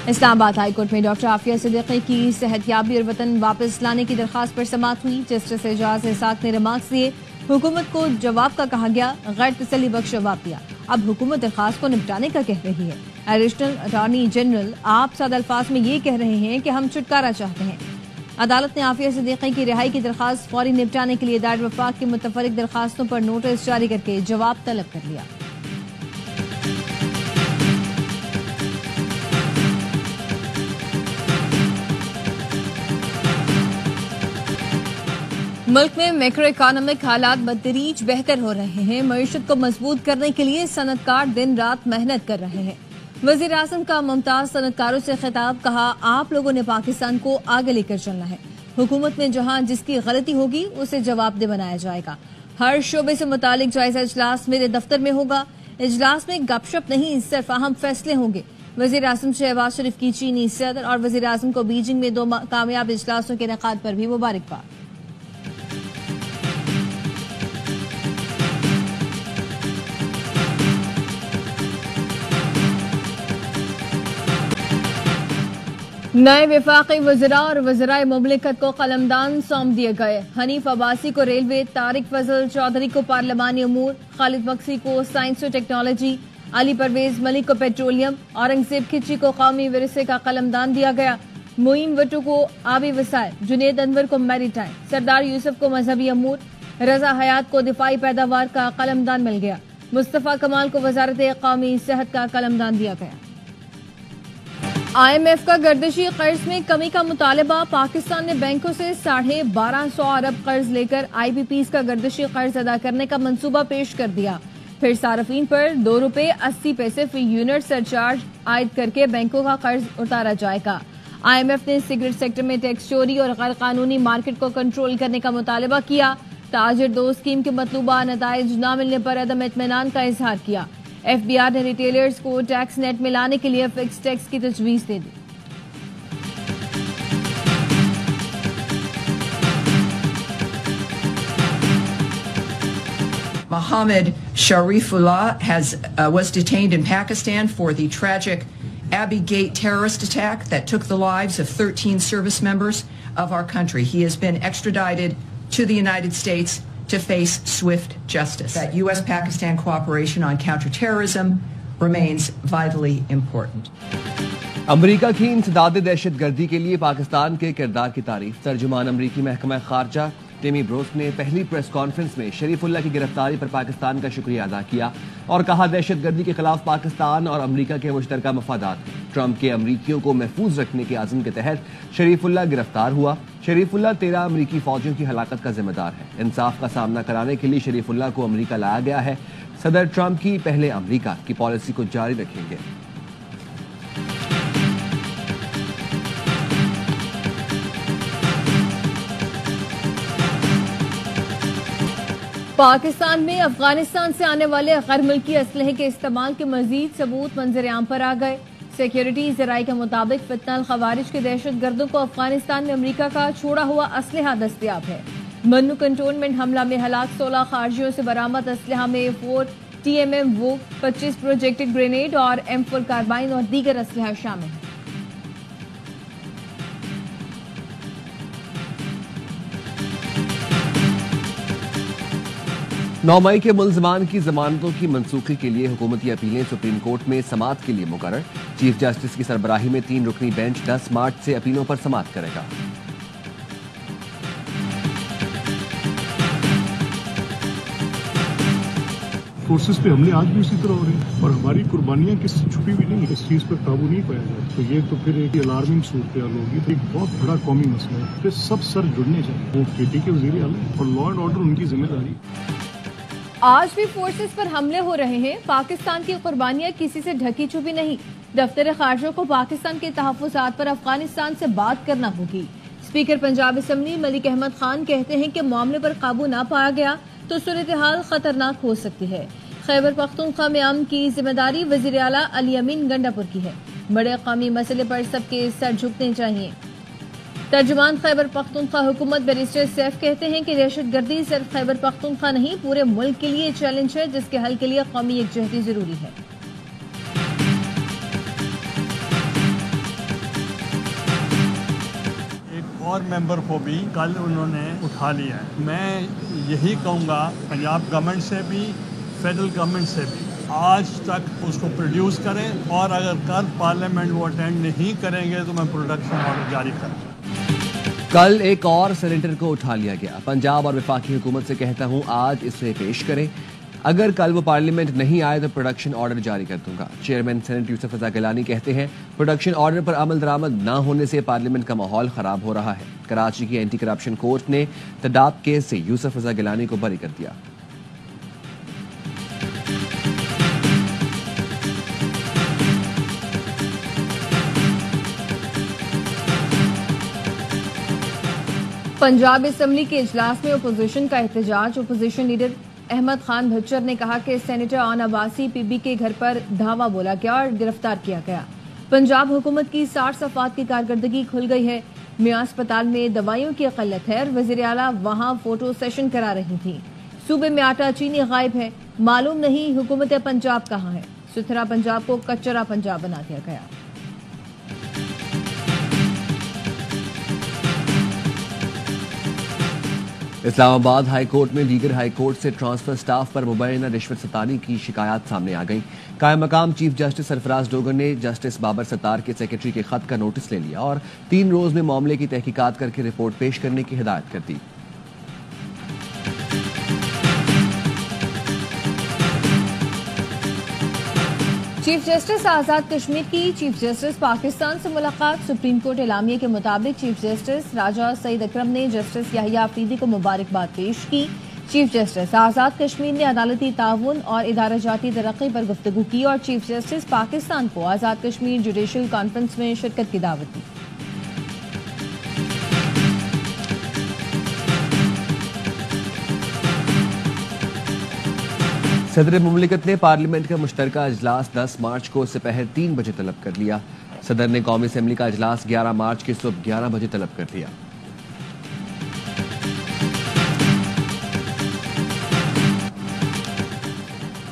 اسلام آباد high court میں doctor Aafia Siddiqui کی صحت یابی اور وطن واپس لانے کی درخواست پر سماعت ہوئی. جسٹس اعجاز اسحاق نے ریمارکس دیے. حکومت کو جواب کا کہا گیا، غیر تسلی بخش جواب دیا. اب حکومت درخواست کو نپٹانے کا کہہ رہی ہے. ایڈیشنل اٹارنی جنرل آپ سادہ الفاظ میں یہ کہہ رہے ہیں کہ ہم چھٹکارا چاہتے ہیں. عدالت نے عافیہ صدیقی کی رہائی کی درخواست فوری نپٹانے کے لیے دار وفاق کی متفرق درخواستوں پر نوٹس جاری کر کے جواب طلب کر لیا. ملک میں میکرو اکانومک حالات بتدریج بہتر ہو رہے ہیں. معیشت کو مضبوط کرنے کے لیے صنعت کار دن رات محنت کر رہے ہیں. وزیر اعظم کا ممتاز صنعت کاروں سے خطاب، کہا آپ لوگوں نے پاکستان کو آگے لے کر چلنا ہے. حکومت میں جہاں جس کی غلطی ہوگی اسے جواب دہ بنایا جائے گا. ہر شعبے سے متعلق جائزہ اجلاس میرے دفتر میں ہوگا. اجلاس میں گپ شپ نہیں، صرف اہم فیصلے ہوں گے. وزیر اعظم شہباز شریف کی چینی صدر اور وزیر اعظم کو بیجنگ میں 2 کامیاب اجلاسوں کے انعقاد پر بھی مبارکباد. نئے وفاقی وزراء اور وزرائے مملکت کو قلمدان سونپ دیے گئے. حنیف عباسی کو ریلوے، طارق فضل چودھری کو پارلیمانی امور، خالد مکسی کو سائنس و ٹیکنالوجی، علی پرویز ملک کو پیٹرولیم، اورنگزیب کھچی کو قومی ورثے کا قلمدان دیا گیا. معین وٹو کو آبی وسائل، جنید انور کو میری ٹائم، سردار یوسف کو مذہبی امور، رضا حیات کو دفاعی پیداوار کا قلمدان مل گیا. مصطفیٰ کمال کو وزارت قومی صحت کا قلمدان دیا گیا. IMF کا گردشی قرض میں کمی کا مطالبہ. پاکستان نے بینکوں سے 1250 ارب قرض لے کر IBPs کا گردشی قرض ادا کرنے کا منصوبہ پیش کر دیا. پھر صارفین پر ₹2.80 فی یونٹ سرچارج عائد کر کے بینکوں کا قرض اتارا جائے گا. IMF نے سگریٹ سیکٹر میں ٹیکس چوری اور غیر قانونی مارکیٹ کو کنٹرول کرنے کا مطالبہ کیا. تاجر 2 اسکیم کے مطلوبہ نتائج نہ ملنے پر عدم اطمینان کا اظہار کیا. FBR نے ریٹیلرز کو ٹیکس نیٹ میں لانے کے لیے فکس ٹیکس کی تجویز دے دی. Mohammed Sharifullah was detained in Pakistan for the tragic Abbey Gate terrorist attack that took the lives of 13 service members of our country. He has been extradited to the United States to face swift justice. That U.S.-Pakistan cooperation on counterterrorism remains vitally important. امریکہ کی انسداد دہشت گردی کے لیے پاکستان کے کردار کی تعریف. ترجمان امریکی محکمہ خارجہ ٹیمی بروس نے پہلی پریس کانفرنس میں شریف اللہ کی گرفتاری پر پاکستان کا شکریہ ادا کیا اور کہا دہشت گردی کے خلاف پاکستان اور امریکہ کے مشترکہ مفادات ہیں. ٹرمپ کے امریکیوں کو محفوظ رکھنے کے عزم کے تحت شریف اللہ گرفتار ہوا. شریف اللہ 13 امریکی فوجیوں کی ہلاکت کا ذمہ دار ہے. انصاف کا سامنا کرانے کے لیے شریف اللہ کو امریکہ لایا گیا ہے. صدر ٹرمپ کی پہلے امریکہ کی پالیسی کو جاری رکھیں گے. پاکستان میں افغانستان سے آنے والے غیر ملکی اسلحے کے استعمال کے مزید ثبوت منظر عام پر آ گئے. سیکیورٹی ذرائع کے مطابق فتنہ الخوارج کے دہشت گردوں کو افغانستان میں امریکہ کا چھوڑا ہوا اسلحہ دستیاب ہے. منو کنٹونمنٹ حملہ میں ہلاک 16 خارجیوں سے برآمد اسلحہ میں 4 TMM ووک، 25 پروجیکٹڈ گرینیڈ اور M4 کاربائن اور دیگر اسلحہ شامل ہیں. 9 مئی کے ملزمان کی ضمانتوں کی منسوخی کے لیے حکومتی اپیلیں سپریم کورٹ میں سماعت کے لیے مقرر. چیف جسٹس کی سربراہی میں 3 رکنی بینچ 10 مارچ سے اپیلوں پر سماعت کرے گا. فورسز پہ حملے آج بھی اسی طرح ہو رہے ہیں اور ہماری قربانیاں کسی سے چھپی بھی نہیں. اس چیز پر قابو نہیں پایا جاتا تو یہ تو پھر ایک الارمنگ صورتحال ہوگی. تو ایک بہت بڑا قومی مسئلہ ہے. پھر سب سر جڑنے چاہیے. وہ KT کے وزیر اعلیٰ اور لا اینڈ آرڈر ان کی ذمہ داری. آج بھی فورسز پر حملے ہو رہے ہیں. پاکستان کی قربانیاں کسی سے ڈھکی چھپی نہیں. دفتر خارجہ کو پاکستان کے تحفظات پر افغانستان سے بات کرنا ہوگی. اسپیکر پنجاب اسمبلی ملک احمد خان کہتے ہیں کہ معاملے پر قابو نہ پایا گیا تو صورتحال خطرناک ہو سکتی ہے. خیبر پختونخوا میں امن کی ذمہ داری وزیر اعلیٰ علی امین گنڈا پور کی ہے. بڑے قومی مسئلے پر سب کے سر جھکنے چاہیے. ترجمان خیبر پختونخوا حکومت بیرسٹر سیف کہتے ہیں کہ دہشت گردی صرف خیبر پختونخوا نہیں پورے ملک کے لیے چیلنج ہے جس کے حل کے لیے قومی یکجہتی ضروری ہے. اور ممبر کو بھی کل انہوں نے اٹھا لیا ہے. میں یہی کہوں گا پنجاب گورنمنٹ سے بھی فیڈرل گورنمنٹ سے بھی آج تک اس کو پروڈیوس کریں, اور اگر کل پارلیمنٹ وہ اٹینڈ نہیں کریں گے تو میں پروڈکشن آرڈر جاری کروں. کل ایک اور سینیٹر کو اٹھا لیا گیا. پنجاب اور وفاقی حکومت سے کہتا ہوں آج اسے پیش کریں, اگر کل وہ پارلیمنٹ نہیں آئے تو پروڈکشن آرڈر جاری کر دوں گا. چیئرمین سینٹ یوسف رضا گیلانی کہتے ہیں پروڈکشن آرڈر پر عمل درآمد نہ ہونے سے پارلیمنٹ کا ماحول خراب ہو رہا ہے. کراچی کی اینٹی کرپشن کورٹ نے تڈاب کیس سے یوسف رضا گیلانی کو بری کر دیا. پنجاب اسمبلی کے اجلاس میں اپوزیشن کا احتجاج. اپوزیشن لیڈر احمد خان بھچر نے کہا کہ senator on Abbasi P be کے گھر پر دھاوا بولا گیا اور گرفتار کیا گیا. پنجاب حکومت کی 60 صفحات کی کارکردگی کھل گئی ہے. میاں اسپتال میں دوائیوں کی قلت ہے اور وزیر اعلیٰ وہاں فوٹو سیشن کرا رہی تھیں. صوبے میں آٹا چینی غائب ہے, معلوم نہیں حکومت پنجاب کہاں ہے. ستھرا پنجاب کو کچرا پنجاب بنا دیا گیا. اسلام آباد ہائی کورٹ میں دیگر ہائی کورٹ سے ٹرانسفر سٹاف پر مبینہ رشوت ستانی کی شکایات سامنے آ گئیں. قائم مقام چیف جسٹس سرفراز ڈوگر نے جسٹس بابر ستار کے سیکرٹری کے خط کا نوٹس لے لیا اور 3 روز میں معاملے کی تحقیقات کر کے رپورٹ پیش کرنے کی ہدایت کر دی. چیف جسٹس آزاد کشمیر کی چیف جسٹس پاکستان سے ملاقات. سپریم کورٹ اعلامیے کے مطابق چیف جسٹس راجہ سعید اکرم نے جسٹس یحییٰ آفریدی کو مبارکباد پیش کی. چیف جسٹس آزاد کشمیر نے عدالتی تعاون اور ادارہ جاتی ترقی پر گفتگو کی اور چیف جسٹس پاکستان کو آزاد کشمیر جوڈیشل کانفرنس میں شرکت کی دعوت دی. صدر مملکت نے پارلیمنٹ کا مشترکہ اجلاس 10 مارچ کو سپہر 3 بجے طلب کر لیا. صدر نے قومی اسمبلی کا اجلاس 11 مارچ کی صبح 11 بجے طلب کر لیا.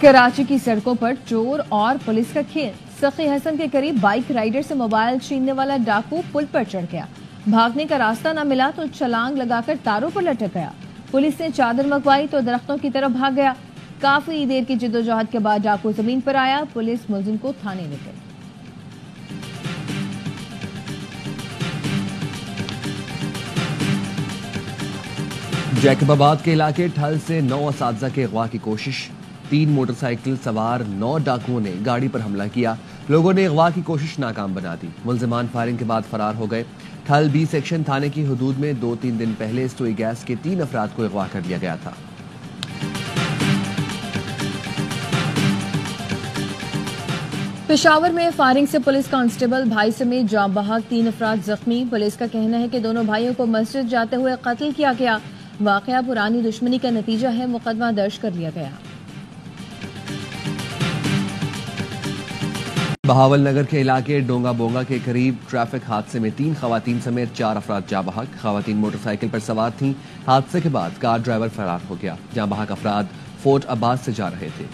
کراچی کی سڑکوں پر چور اور پولیس کا کھیل. سخی حسن کے قریب بائک رائیڈر سے موبائل چھیننے والا ڈاکو پل پر چڑھ گیا. بھاگنے کا راستہ نہ ملا تو چھلانگ لگا کر تاروں پر لٹک گیا. پولیس نے چادر منگوائی تو درختوں کی طرف بھاگ گیا. کافی دیر کی جدوجہد کے بعد ڈاکو زمین پر آیا. پولیس ملزم کو تھانے لے گئی. جیکب آباد کے علاقے ٹھل سے 9 اساتذہ کے اغوا کی کوشش. 3 موٹر سائیکل سوار 9 ڈاکوؤں نے گاڑی پر حملہ کیا. لوگوں نے اغوا کی کوشش ناکام بنا دی. ملزمان فائرنگ کے بعد فرار ہو گئے. ٹھل بی سیکشن تھانے کی حدود میں 2-3 دن پہلے سوئی گیس کے 3 افراد کو اغوا کر لیا گیا تھا. پشاور میں فائرنگ سے پولیس کانسٹیبل بھائی سمیت جاں بحق 3 افراد زخمی. پولیس کا کہنا ہے کہ دونوں بھائیوں کو مسجد جاتے ہوئے قتل کیا گیا. واقعہ پرانی دشمنی کا نتیجہ ہے. مقدمہ درج کر لیا گیا. بہاول نگر کے علاقے ڈونگا بونگا کے قریب ٹریفک حادثے میں 3 خواتین سمیت 4 افراد جاں بحق. خواتین موٹر سائیکل پر سوار تھیں. حادثے کے بعد کار ڈرائیور فرار ہو گیا. جاں بحق افراد فورٹ عباس سے جا رہے تھے.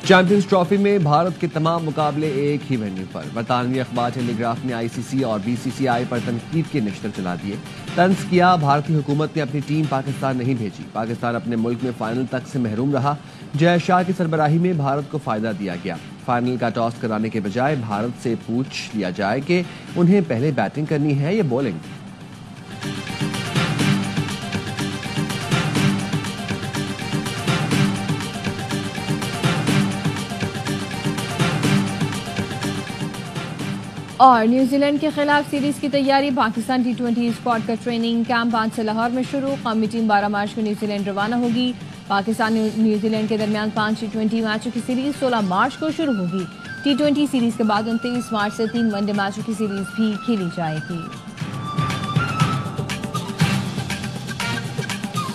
چیمپئنز ٹرافی میں بھارت کے تمام مقابلے ایک ہی وینیو پر. برطانوی اخبار ٹیلی گراف نے ICC اور BCCI پر تنقید کے نشتر چلا دیے. طنز کیا بھارتی حکومت نے اپنی ٹیم پاکستان نہیں بھیجی. پاکستان اپنے ملک میں فائنل تک سے محروم رہا. جے شاہ کی سربراہی میں بھارت کو فائدہ دیا گیا. فائنل کا ٹاس کرانے کے بجائے بھارت سے پوچھ لیا جائے کہ انہیں پہلے بیٹنگ کرنی ہے یا بولنگ. اور نیوزی لینڈ کے خلاف سیریز کی تیاری. پاکستان T20 اسکواڈ کا ٹریننگ کیمپ 5 سے لاہور میں شروع. قومی ٹیم 12 مارچ کو نیوزی لینڈ روانہ ہوگی. پاکستان نیوزی لینڈ کے درمیان 5 T20 میچوں کی سیریز 16 مارچ کو شروع ہوگی. T20 سیریز کے بعد 29 مارچ سے 3 ون ڈے میچوں کی سیریز بھی کھیلی جائے گی.